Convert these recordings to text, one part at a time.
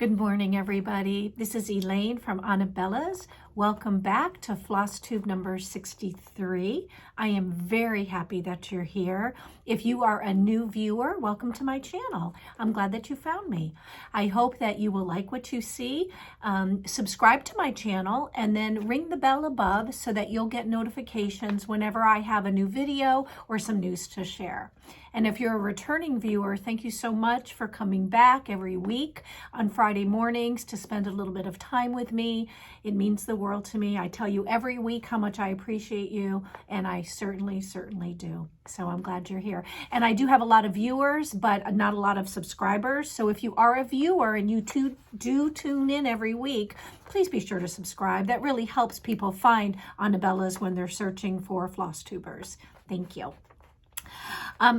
Good morning, everybody. This is Elaine from Anabellas. Welcome back to Flosstube number 63. I am very happy that you're here. If you are a new viewer, welcome to my channel. I'm glad that you found me. I hope that you will like what you see. Subscribe to my channel and then ring the bell above so that you'll get notifications whenever I have a new video or some news to share. And if you're a returning viewer, thank you so much for coming back every week on Friday mornings to spend a little bit of time with me. It means the world to me. I tell you every week how much I appreciate you, and I certainly do. So I'm glad you're here. And I do have a lot of viewers, but not a lot of subscribers. So if you are a viewer and you do tune in every week, please be sure to subscribe. That really helps people find Anabellas when they're searching for Flosstubers. Thank you.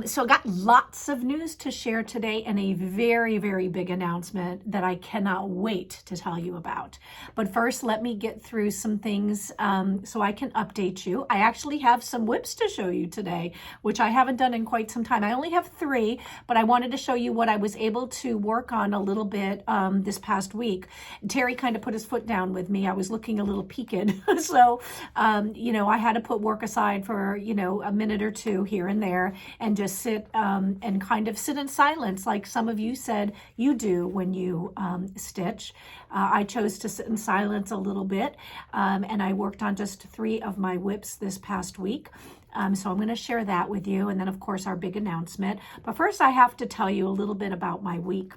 So I got lots of news to share today and a very big announcement that I cannot wait to tell you about. But first, let me get through some things so I can update you. I actually have some WIPS to show you today, which I haven't done in quite some time. I only have 3, but I wanted to show you what I was able to work on a little bit this past week. Terry kind of put his foot down with me. I was looking a little peaked. So, I had to put work aside for, a minute or two here and there and just sit and kind of sit in silence like some of you said you do when you stitch. I chose to sit in silence a little bit and I worked on just 3 of my WIPS this past week. So I'm going to share that with you, and then of course our big announcement. But first I have to tell you a little bit about my week.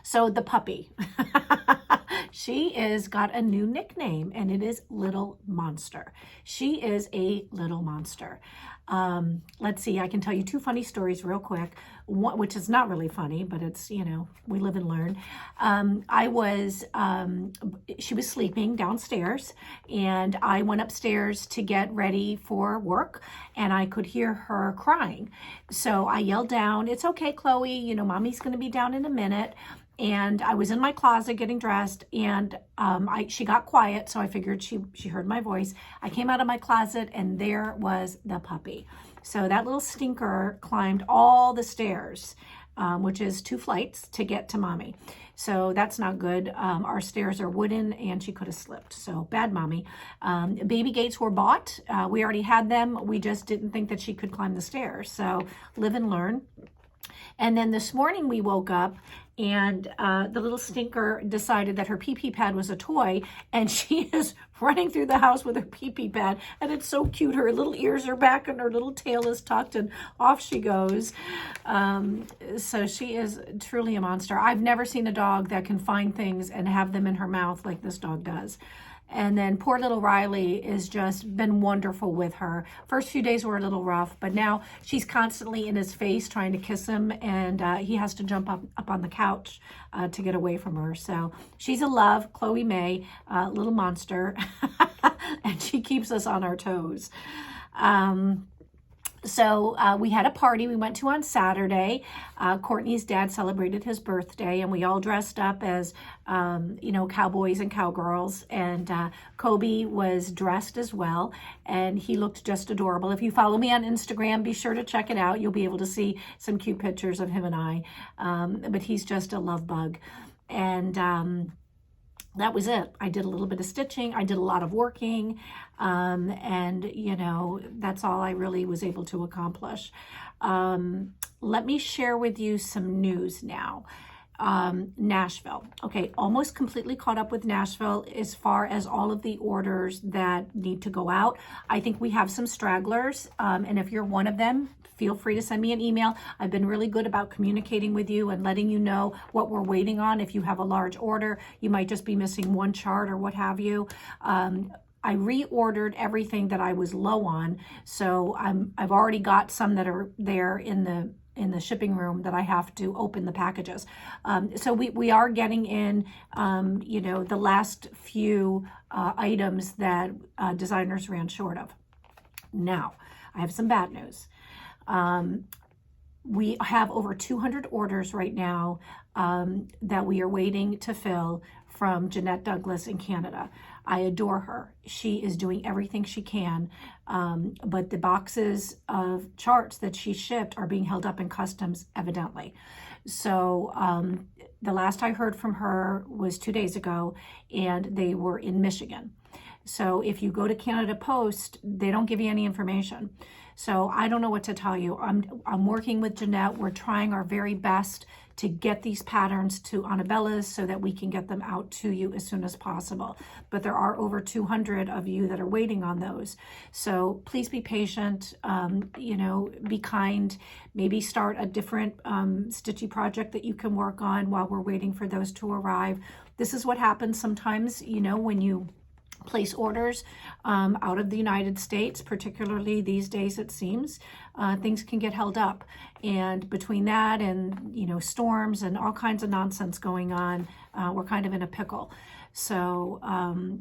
So the puppy, she is got a new nickname, and it is Little Monster. She is a little monster. Let's see, I can tell you 2 funny stories real quick, one, which is not really funny, but it's, we live and learn. She was sleeping downstairs, and I went upstairs to get ready for work, and I could hear her crying. So I yelled down, "It's okay, Chloe, mommy's going to be down in a minute." And I was in my closet getting dressed, and she got quiet, so I figured she heard my voice. I came out of my closet, and there was the puppy. So that little stinker climbed all the stairs, which is 2 flights to get to mommy. So that's not good. Our stairs are wooden, and she could have slipped. So bad mommy. Baby gates were bought. We already had them. We just didn't think that she could climb the stairs. So live and learn. And then this morning we woke up, and the little stinker decided that her pee-pee pad was a toy, and she is running through the house with her pee-pee pad, and it's so cute. Her little ears are back and her little tail is tucked, and off she goes. So she is truly a monster. I've never seen a dog that can find things and have them in her mouth like this dog does. And then poor little Riley has just been wonderful with her. First few days were a little rough, but now she's constantly in his face trying to kiss him, and he has to jump up on the couch to get away from her. So she's a love, Chloe May, little monster, and she keeps us on our toes. So we had a party we went to on Saturday. Courtney's dad celebrated his birthday, and we all dressed up as, cowboys and cowgirls. And Kobe was dressed as well, and he looked just adorable. If you follow me on Instagram, be sure to check it out. You'll be able to see some cute pictures of him and I. But he's just a love bug. And that was it. I did a little bit of stitching. I did a lot of working. That's all I really was able to accomplish. Let me share with you some news now. Nashville. Okay, almost completely caught up with Nashville as far as all of the orders that need to go out. I think we have some stragglers, and if you're one of them, feel free to send me an email. I've been really good about communicating with you and letting you know what we're waiting on. If you have a large order, you might just be missing 1 chart or what have you. I reordered everything that I was low on, so I've already got some that are there in the shipping room that I have to open the packages. So we are getting in, the last few items that designers ran short of. Now, I have some bad news. We have over 200 orders right now that we are waiting to fill from Jeanette Douglas in Canada. I adore her. She is doing everything she can, but the boxes of charts that she shipped are being held up in customs, evidently. So the last I heard from her was 2 days ago, and they were in Michigan. So if you go to Canada Post, they don't give you any information. So I don't know what to tell you. I'm working with Jeanette. We're trying our very best to get these patterns to Anabellas so that we can get them out to you as soon as possible. But there are over 200 of you that are waiting on those. So please be patient, you know, be kind, maybe start a different stitchy project that you can work on while we're waiting for those to arrive. This is what happens sometimes, you know, when you place orders out of the United States, particularly these days, it seems, things can get held up. And between that and, you know, storms and all kinds of nonsense going on, we're kind of in a pickle. So,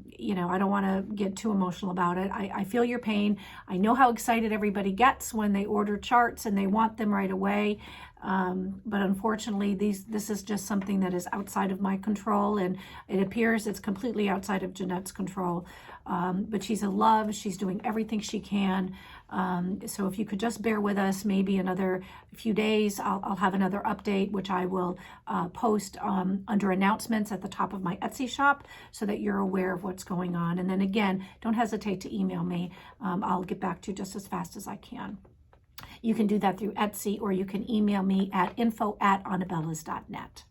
you know, I don't want to get too emotional about it. I feel your pain. I know how excited everybody gets when they order charts and they want them right away. But unfortunately, this is just something that is outside of my control, and it appears it's completely outside of Jeanette's control. But she's a love. She's doing everything she can. So if you could just bear with us, maybe another few days, I'll have another update, which I will post under announcements at the top of my Etsy shop so that you're aware of what's going on. And then again, don't hesitate to email me. I'll get back to you just as fast as I can. You can do that through Etsy, or you can email me at info@anabellas.net.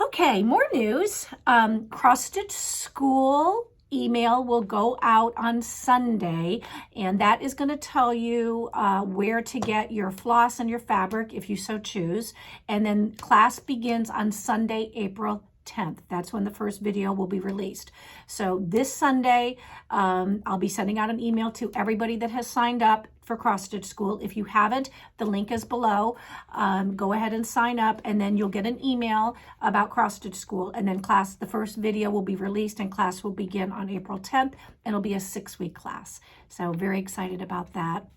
Okay, more news. CrossStitch School email will go out on Sunday, and that is going to tell you where to get your floss and your fabric if you so choose. And then class begins on Sunday, April 10th. That's when the first video will be released. So this Sunday, I'll be sending out an email to everybody that has signed up for CrossStitch School. If you haven't, the link is below. Go ahead and sign up, and then you'll get an email about CrossStitch School. And then class, the first video will be released, and class will begin on April 10th, and it'll be a 6-week class. So very excited about that.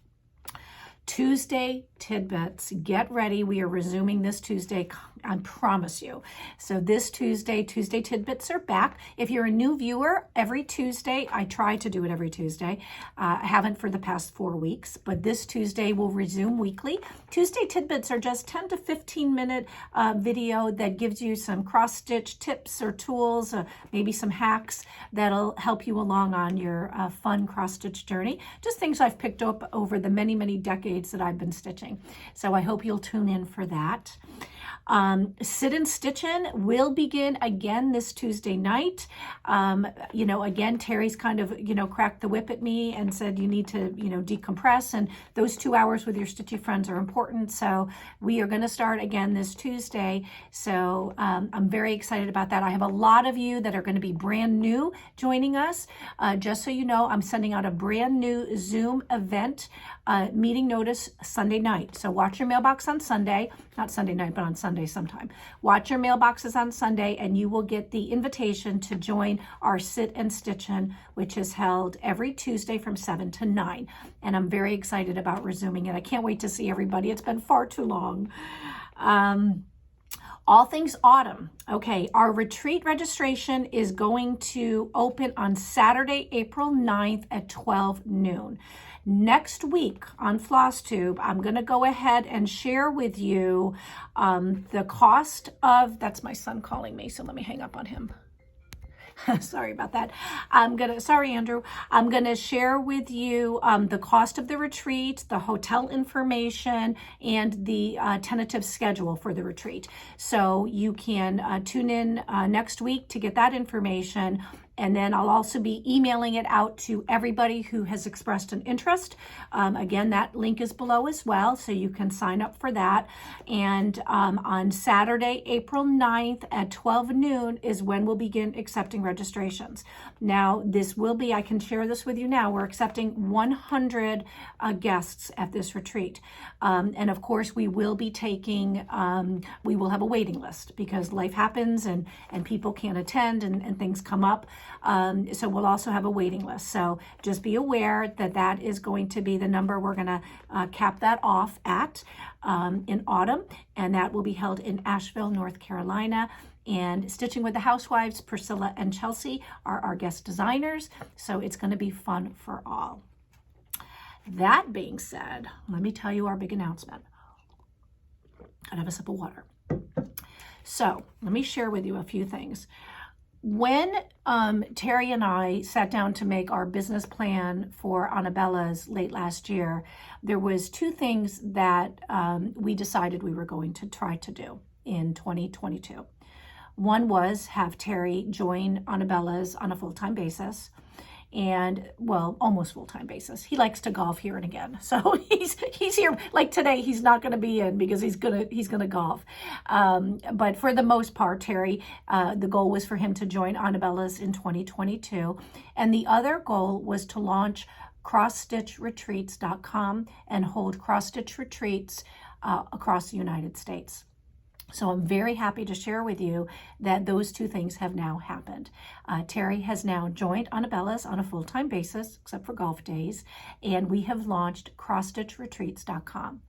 Tuesday tidbits, get ready. We are resuming this Tuesday, I promise you. So this Tuesday tidbits are back. If you're a new viewer, every Tuesday, I try to do it every Tuesday. I haven't for the past 4 weeks, but this Tuesday will resume weekly. Tuesday tidbits are just 10 to 15 minute video that gives you some cross stitch tips or tools, maybe some hacks that'll help you along on your fun cross stitch journey. Just things I've picked up over the many, many decades that I've been stitching. So I hope you'll tune in for that. Sit and Stitchin' will begin again this Tuesday night. You know, again, Terry's kind of, you know, cracked the whip at me and said you need to, you know, decompress, and those 2 hours with your stitchy friends are important. So we are going to start again this Tuesday. So I'm very excited about that. I have a lot of you that are going to be brand new joining us. Just so you know, I'm sending out a brand new Zoom event meeting notice Sunday night. So watch your mailbox on Sunday, not Sunday night, but on Sunday sometime. Watch your mailboxes on Sunday, and you will get the invitation to join our Sit and Stitchin', which is held every Tuesday from 7 to 9. And I'm very excited about resuming it. I can't wait to see everybody. It's been far too long. All things autumn. Okay, our retreat registration is going to open on Saturday, April 9th at 12 noon. Next week on Flosstube, I'm going to go ahead and share with you the cost of, that's my son calling me, so let me hang up on him. Sorry about that. Sorry, Andrew. I'm going to share with you the cost of the retreat, the hotel information, and the tentative schedule for the retreat. So you can tune in next week to get that information. And then I'll also be emailing it out to everybody who has expressed an interest. Again, that link is below as well, so you can sign up for that. And on Saturday, April 9th at 12 noon is when we'll begin accepting registrations. Now, this will be, I can share this with you now, we're accepting 100 guests at this retreat. And of course, we will be taking, we will have a waiting list because life happens and people can't attend and things come up. So we'll also have a waiting list. So just be aware that that is going to be the number we're going to cap that off at. in autumn, and that will be held in Asheville, North Carolina. And Stitching with the Housewives, Priscilla and Chelsea are our guest designers, so it's going to be fun for all. That being said, let me tell you our big announcement. I'd have a sip of water. So let me share with you a few things. When Terry and I sat down to make our business plan for Anabellas late last year, there was two things that we decided we were going to try to do in 2022. One was have Terry join Anabellas on a full-time basis, and well, almost full-time basis. He likes to golf here and again, so he's here. Like today, he's not going to be in because he's gonna golf. But for the most part, Terry, the goal was for him to join Anabellas in 2022, and the other goal was to launch CrossStitchRetreats.com and hold cross-stitch retreats across the United States. So I'm very happy to share with you that those two things have now happened. Terry has now joined Anabellas on a full-time basis, except for golf days, and we have launched CrossStitchRetreats.com.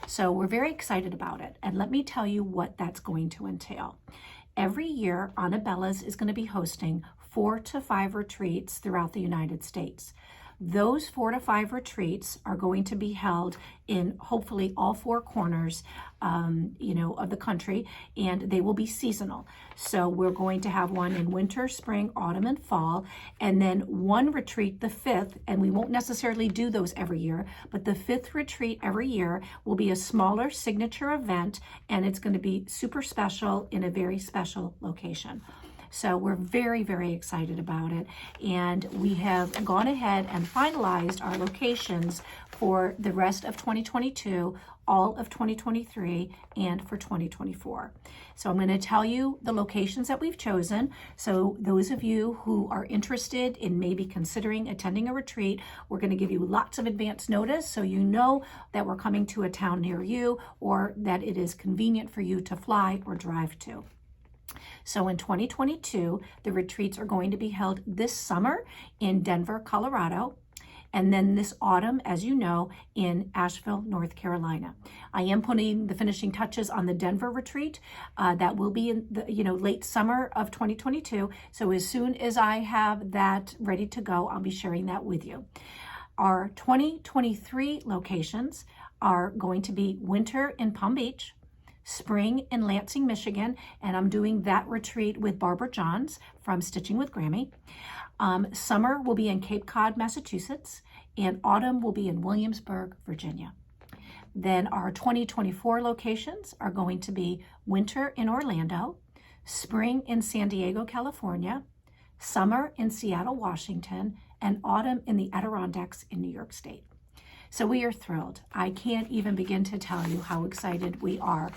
So we're very excited about it, and let me tell you what that's going to entail. Every year, Anabellas is going to be hosting 4 to 5 retreats throughout the United States. Those 4 to 5 retreats are going to be held in hopefully all 4 corners, of the country, and they will be seasonal. So we're going to have one in winter, spring, autumn, and fall, and then one retreat, the 5th, and we won't necessarily do those every year, but the 5th retreat every year will be a smaller signature event, and it's going to be super special in a very special location. So we're very, very excited about it. And we have gone ahead and finalized our locations for the rest of 2022, all of 2023, and for 2024. So I'm going to tell you the locations that we've chosen. So those of you who are interested in maybe considering attending a retreat, we're going to give you lots of advance notice so you know that we're coming to a town near you or that it is convenient for you to fly or drive to. So in 2022, the retreats are going to be held this summer in Denver, Colorado, and then this autumn, as you know, in Asheville, North Carolina. I am putting the finishing touches on the Denver retreat. That will be in the late summer of 2022. So as soon as I have that ready to go, I'll be sharing that with you. Our 2023 locations are going to be winter in Palm Beach, spring in Lansing, Michigan, and I'm doing that retreat with Barbara Johns from Stitching with Grammy. Summer will be in Cape Cod, Massachusetts, and autumn will be in Williamsburg, Virginia. Then our 2024 locations are going to be winter in Orlando, spring in San Diego, California, summer in Seattle, Washington, and autumn in the Adirondacks in New York State. So we are thrilled. I can't even begin to tell you how excited we are.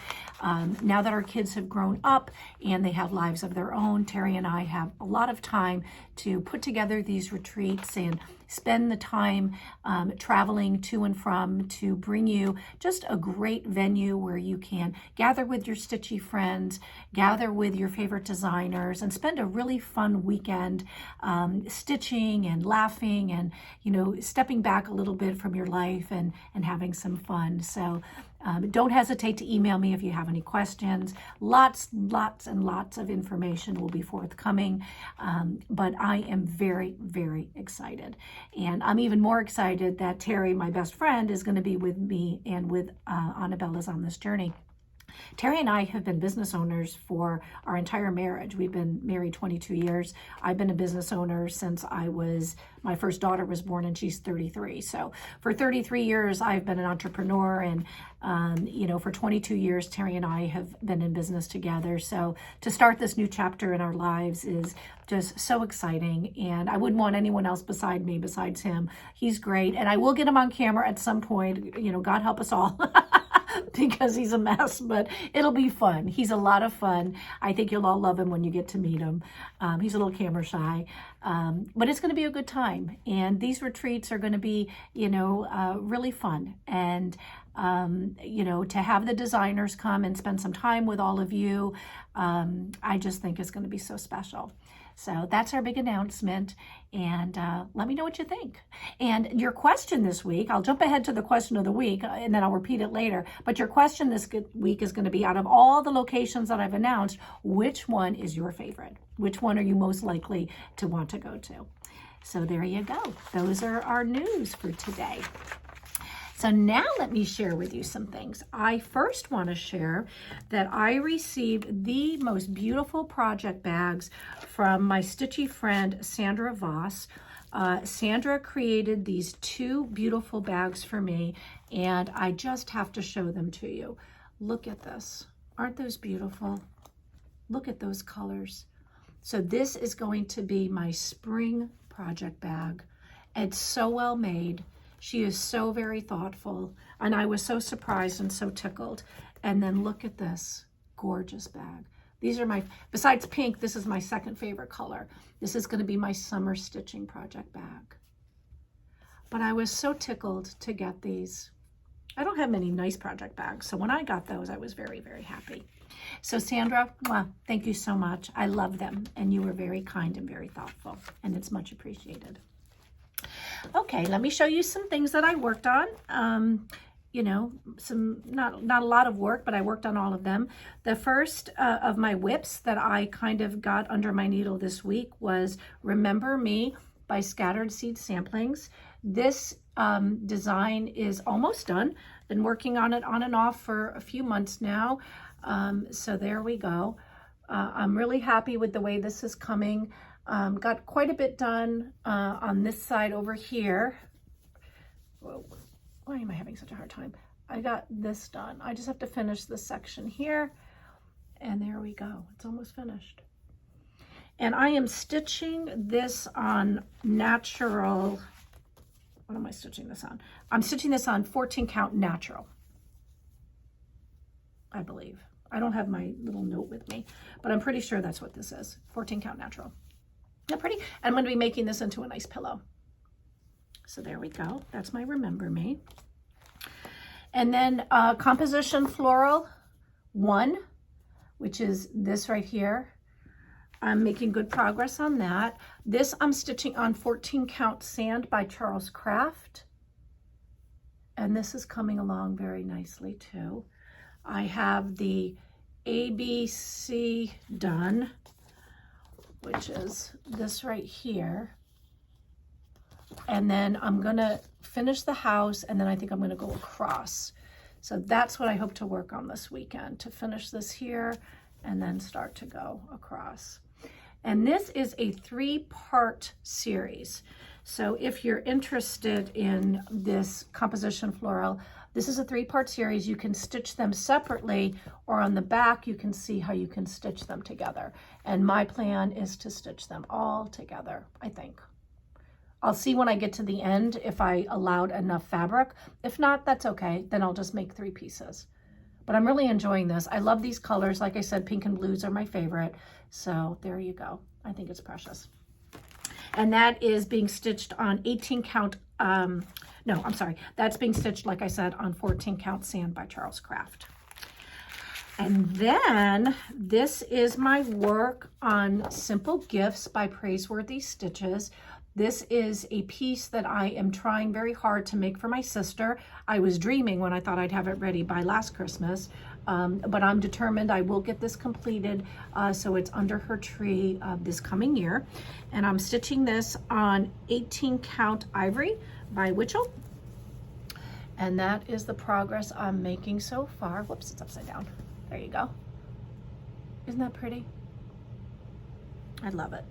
Now that our kids have grown up and they have lives of their own, Terry and I have a lot of time to put together these retreats and spend the time traveling to and from to bring you just a great venue where you can gather with your stitchy friends, gather with your favorite designers, and spend a really fun weekend stitching and laughing and, stepping back a little bit from your life and having some fun. So don't hesitate to email me if you have any questions. Lots and lots of information will be forthcoming, but I am very, very excited. And I'm even more excited that Terry, my best friend, is going to be with me and with Anabellas on this journey. Terry and I have been business owners for our entire marriage. We've been married 22 years. I've been a business owner since my first daughter was born, and she's 33. So for 33 years, I've been an entrepreneur, and for 22 years, Terry and I have been in business together. So to start this new chapter in our lives is just so exciting, and I wouldn't want anyone else besides him. He's great, and I will get him on camera at some point. God help us all. Because he's a mess, but it'll be fun. He's a lot of fun. I think you'll all love him when you get to meet him. He's a little camera shy, but it's going to be a good time. And these retreats are going to be, really fun. And, to have the designers come and spend some time with all of you, I just think it's going to be so special. So that's our big announcement, and let me know what you think. And your question this week, I'll jump ahead to the question of the week, and then I'll repeat it later, but your question this week is going to be, out of all the locations that I've announced, which one is your favorite? Which one are you most likely to want to go to? So there you go. Those are our news for today. So now let me share with you some things. I first want to share that I received the most beautiful project bags from my stitchy friend, Sandra Voss. Sandra created these 2 beautiful bags for me, and I just have to show them to you. Look at this. Aren't those beautiful? Look at those colors. So this is going to be my spring project bag. It's so well made. She is so very thoughtful, and I was so surprised and so tickled. And then look at this gorgeous bag. These are my, besides pink, this is my second favorite color. This is going to be my summer stitching project bag. But I was so tickled to get these. I don't have many nice project bags, so when I got those, I was very, very happy. So Sandra, well, thank you so much. I love them, and you were very kind and very thoughtful, and it's much appreciated. Okay, let me show you some things that I worked on. You know, some not a lot of work, but I worked on all of them. The first of my WIPS that I kind of got under my needle this week was Remember Me by Scattered Seed Samplings. This design is almost done. Been working on it on and off for a few months now. So there we go. I'm really happy with the way this is coming. Got quite a bit done on this side over here. Whoa, why am I having such a hard time? I got this done. I just have to finish this section here, and there we go. It's almost finished. And I am stitching this on natural, what am I stitching this on? I'm stitching this on 14 count natural, I believe. I don't have my little note with me, but I'm pretty sure that's what this is, 14 count natural. Isn't that pretty? I'm going to be making this into a nice pillow. So there we go. That's my Remember Me. And then Composition Floral 1, which is this right here. I'm making good progress on that. This I'm stitching on 14 count sand by Charles Craft. And this is coming along very nicely too. I have the ABC done, which is this right here. And then I'm gonna finish the house, and then I think I'm gonna go across. So that's what I hope to work on this weekend, to finish this here and then start to go across. And this is a 3-part series. So if you're interested in this Composition Floral, this is a 3-part series. You can stitch them separately, or on the back, you can see how you can stitch them together. And my plan is to stitch them all together, I think. I'll see when I get to the end if I allowed enough fabric. If not, that's okay. Then I'll just make 3 pieces. But I'm really enjoying this. I love these colors. Like I said, pink and blues are my favorite. So there you go. I think it's precious. And that is being stitched on 18 count, no, I'm sorry. That's being stitched, like I said, on 14 count sand by Charles Craft. And then this is my work on Simple Gifts by Praiseworthy Stitches. This is a piece that I am trying very hard to make for my sister. I was dreaming when I thought I'd have it ready by last Christmas, but I'm determined I will get this completed, so it's under her tree this coming year. And I'm stitching this on 18 count ivory by Witchell. And that is the progress I'm making so far. Whoops, it's upside down. There you go. Isn't that pretty? I love it.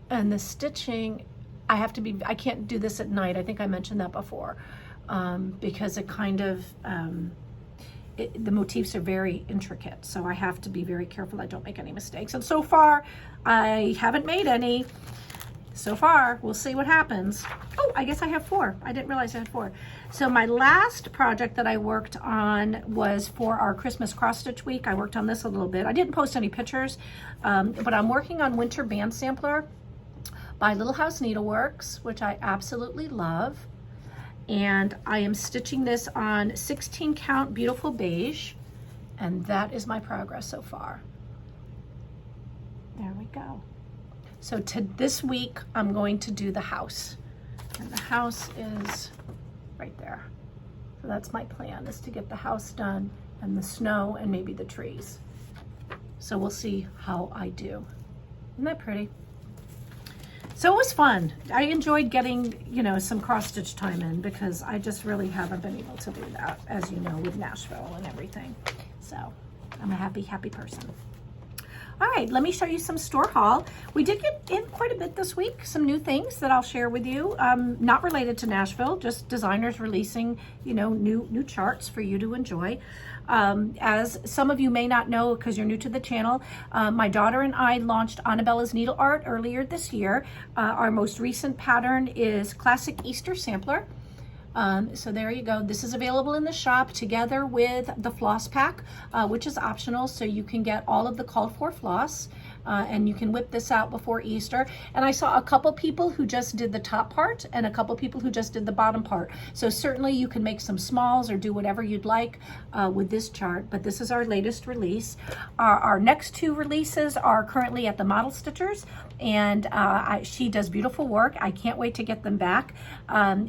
And the stitching, I can't do this at night. I think I mentioned that before, because it kind of, the motifs are very intricate. So I have to be very careful I don't make any mistakes. And so far, I haven't made any. So far, we'll see what happens. Oh, I guess I have 4. I didn't realize I had 4. So my last project that I worked on was for our Christmas cross stitch week. I worked on this a little bit. I didn't post any pictures, but I'm working on Winter Band Sampler by Little House Needleworks, which I absolutely love. And I am stitching this on 16 count Beautiful Beige, and that is my progress so far. There we go. So this week, I'm going to do the house. And the house is right there. So that's my plan, is to get the house done and the snow and maybe the trees. So we'll see how I do. Isn't that pretty? So it was fun. I enjoyed getting, you know, some cross stitch time in, because I just really haven't been able to do that, as you know, with Nashville and everything. So I'm a happy person. All right, let me show you some store haul. We did get in quite a bit this week, some new things that I'll share with you, not related to Nashville, just designers releasing, you know, new charts for you to enjoy. As some of you may not know, because you're new to the channel, my daughter and I launched Anabella's Needle Art earlier this year. Our most recent pattern is Classic Easter Sampler. So there you go. This is available in the shop together with the floss pack, which is optional, so you can get all of the called for floss, and you can whip this out before Easter. And I saw a couple people who just did the top part and a couple people who just did the bottom part. So certainly you can make some smalls or do whatever you'd like with this chart, but this is our latest release. Our next two releases are currently at the Model Stitchers, and she does beautiful work. I can't wait to get them back.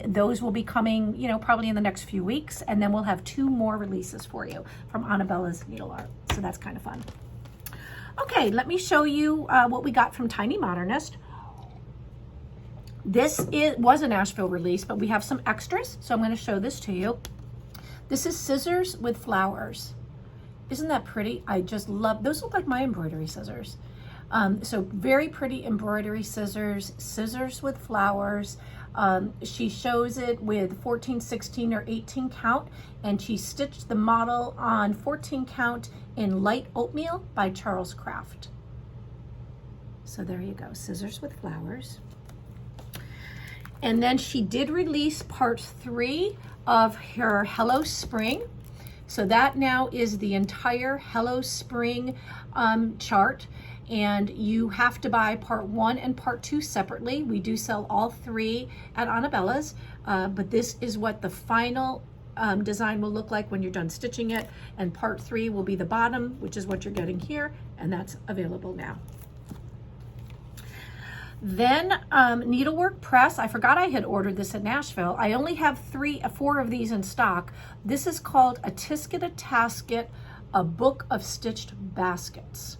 Those will be coming, you know, probably in the next few weeks, and then we'll have 2 more releases for you from Anabella's Needle Art. So that's kind of fun. Okay, let me show you what we got from Tiny Modernist. This was a Nashville release, but we have some extras, so I'm going to show this to you. This is scissors with flowers. Isn't that pretty? I just love, those look like my embroidery scissors. So very pretty embroidery scissors, scissors with flowers. She shows it with 14, 16, or 18 count, and she stitched the model on 14 count in Light Oatmeal by Charles Craft. So there you go, scissors with flowers. And then she did release part 3 of her Hello Spring. So that now is the entire Hello Spring chart. And you have to buy part 1 and part 2 separately. We do sell all 3 at Anabellas, but this is what the final design will look like when you're done stitching it. And part 3 will be the bottom, which is what you're getting here, and that's available now. Then Needlework Press. I forgot I had ordered this at Nashville. I only have 4 of these in stock. This is called A Tisket a Tasket, a Book of Stitched Baskets.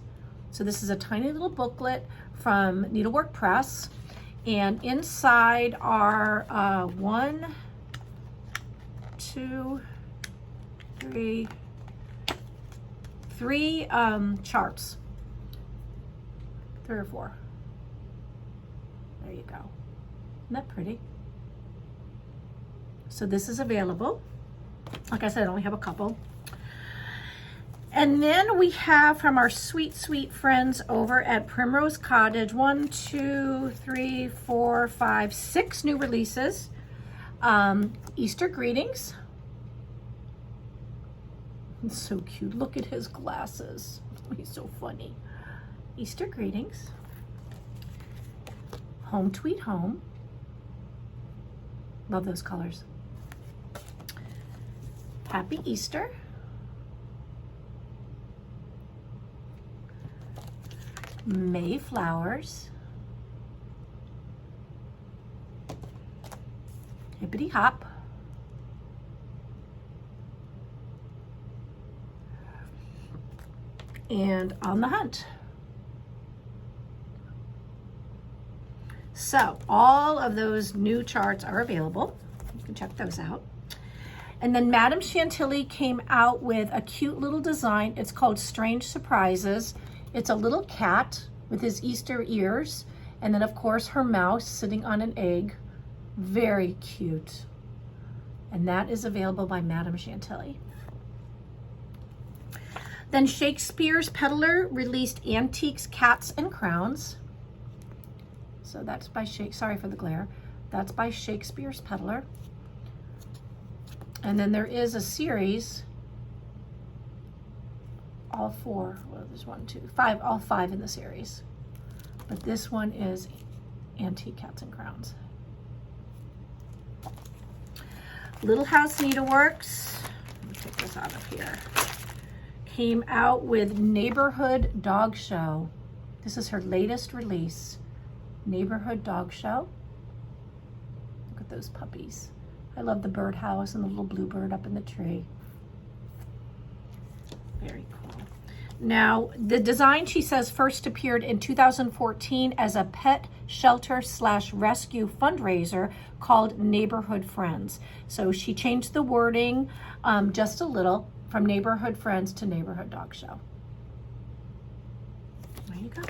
So this is a tiny little booklet from Needlework Press, and inside are 1, 2, 3 charts. 3 or 4. There you go. Isn't that pretty? So this is available. Like I said, I only have a couple. And then we have from our sweet, sweet friends over at Primrose Cottage, 1, 2, 3, 4, 5, 6 new releases. Easter Greetings. It's so cute. Look at his glasses. He's so funny. Easter Greetings. Home Tweet Home. Love those colors. Happy Easter. Mayflowers. Hippity Hop. And On the Hunt. So all of those new charts are available. You can check those out. And then Madame Chantilly came out with a cute little design. It's called Strange Surprises. It's a little cat with his Easter ears, and then of course her mouse sitting on an egg. Very cute. And that is available by Madame Chantilly. Then Shakespeare's Peddler released Antiques, Cats, and Crowns. So that's by sorry for the glare. That's by Shakespeare's Peddler. And then there is a series, all 4, well, there's 1, 2, 5, all 5 in the series. But this one is Antique Cats and Crowns. Little House Needleworks, let me take this out of here, came out with Neighborhood Dog Show. This is her latest release, Neighborhood Dog Show. Look at those puppies. I love the birdhouse and the little bluebird up in the tree. Very cool. Now, the design, she says, first appeared in 2014 as a pet shelter / rescue fundraiser called Neighborhood Friends. So she changed the wording just a little from Neighborhood Friends to Neighborhood Dog Show. There you go.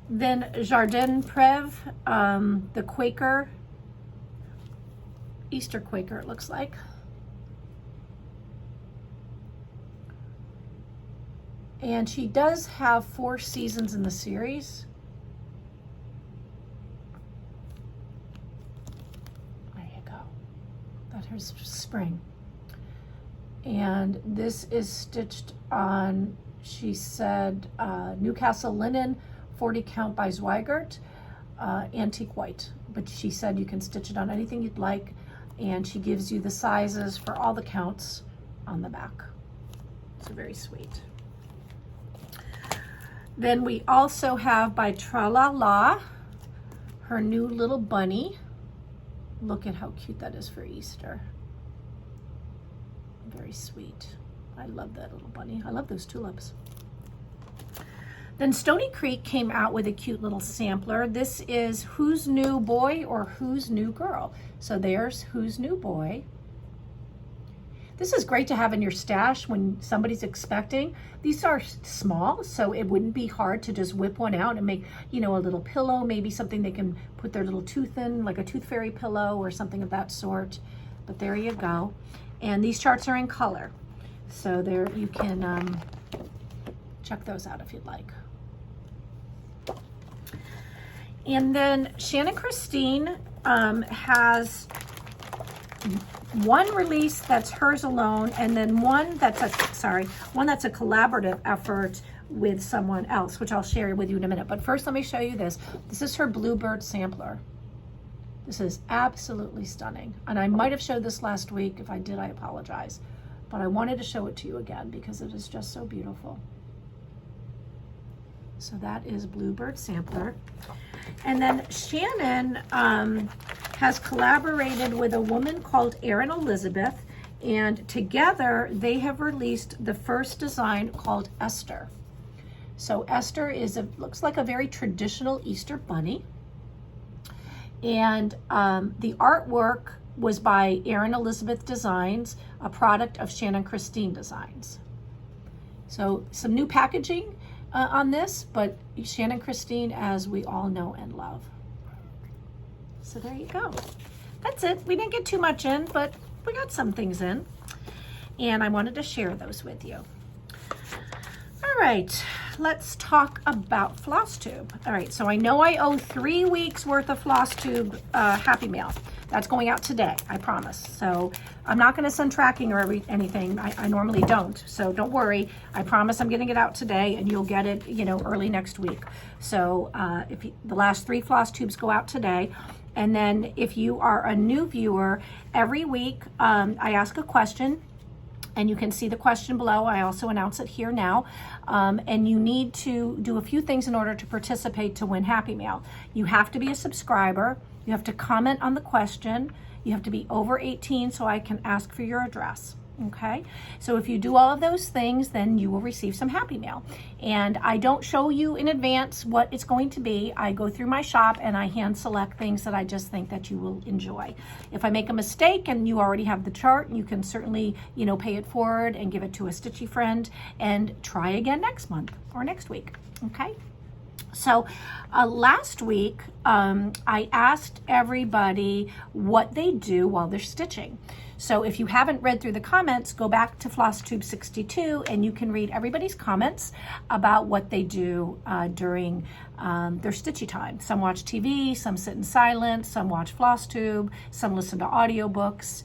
Then Jardin Preve, the Quaker, Easter Quaker it looks like. And she does have 4 seasons in the series. There you go. That's spring. And this is stitched on, she said, Newcastle linen, 40 count by Zweigert, antique white. But she said you can stitch it on anything you'd like. And she gives you the sizes for all the counts on the back. So very sweet. Then we also have by Tralala, her new little bunny. Look at how cute that is for Easter. Very sweet. I love that little bunny. I love those tulips. Then Stony Creek came out with a cute little sampler. This is Who's New Boy or Who's New Girl. So there's Who's New Boy. This is great to have in your stash when somebody's expecting. These are small, so it wouldn't be hard to just whip one out and make, you know, a little pillow, maybe something they can put their little tooth in, like a tooth fairy pillow or something of that sort. But there you go. And these charts are in color. So there you can check those out if you'd like. And then Shannon Christine has one release that's hers alone, and then one that's a collaborative effort with someone else, which I'll share with you in a minute. But first, let me show you this. This is her Bluebird sampler. This is absolutely stunning. And I might have showed this last week. If I did, I apologize. But I wanted to show it to you again because it is just so beautiful. So that is Bluebird sampler. And then Shannon has collaborated with a woman called Erin Elizabeth, and together they have released the first design called Esther. So Esther looks like a very traditional Easter bunny. And the artwork was by Erin Elizabeth Designs, a product of Shannon Christine Designs. So some new packaging on this, but Shannon Christine, as we all know and love. So there you go. That's it. We didn't get too much in, but we got some things in. And I wanted to share those with you. All right, let's talk about Flosstube. All right, so I know I owe 3 weeks worth of Flosstube Happy Mail. That's going out today, I promise. So I'm not gonna send tracking or anything. I normally don't, so don't worry. I promise I'm getting it out today and you'll get it, you know, early next week. So the last 3 Flosstubes go out today. And then if you are a new viewer, every week I ask a question, and you can see the question below. I also announce it here now. And you need to do a few things in order to participate to win Happy Mail. You have to be a subscriber. You have to comment on the question. You have to be over 18 so I can ask for your address. Okay, so if you do all of those things, then you will receive some Happy Mail. And I don't show you in advance what it's going to be. I go through my shop and I hand select things that I just think that you will enjoy. If I make a mistake and you already have the chart, you can certainly, you know, pay it forward and give it to a stitchy friend and try again next month or next week. Okay. So last week, I asked everybody what they do while they're stitching. So if you haven't read through the comments, go back to Flosstube 62 and you can read everybody's comments about what they do during their stitchy time. Some watch TV, some sit in silence, some watch Flosstube, some listen to audiobooks.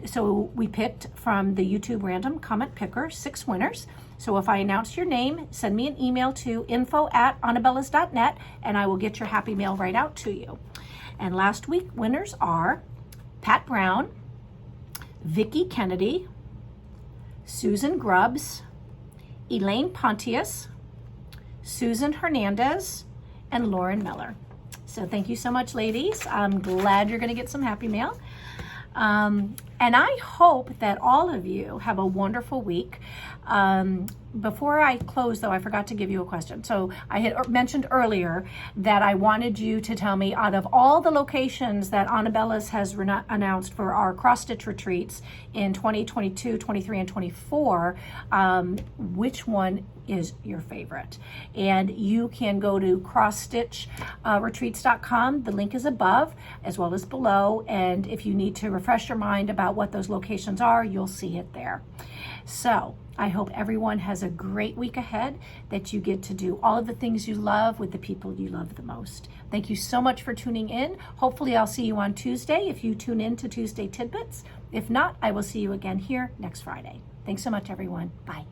So we picked from the YouTube random comment picker 6 winners. So if I announce your name, send me an email to info@anabellas.net and I will get your Happy Mail right out to you. And last week winners are Pat Brown, Vicki Kennedy, Susan Grubbs, Elaine Pointious, Susan Hernandez, and Lauren Miller. So thank you so much, ladies. I'm glad you're going to get some happy mail. And I hope that all of you have a wonderful week. Before I close, though, I forgot to give you a question. So I had mentioned earlier that I wanted you to tell me, out of all the locations that Anabellas has announced for our cross-stitch retreats in 2022, 23, and 24, which one is your favorite? And you can go to CrossStitchRetreats.com. The link is above as well as below. And if you need to refresh your mind about what those locations are, you'll see it there. So I hope everyone has a great week ahead, that you get to do all of the things you love with the people you love the most. Thank you so much for tuning in. Hopefully I'll see you on Tuesday if you tune in to Tuesday Tidbits. If not, I will see you again here next Friday. Thanks so much, everyone. Bye.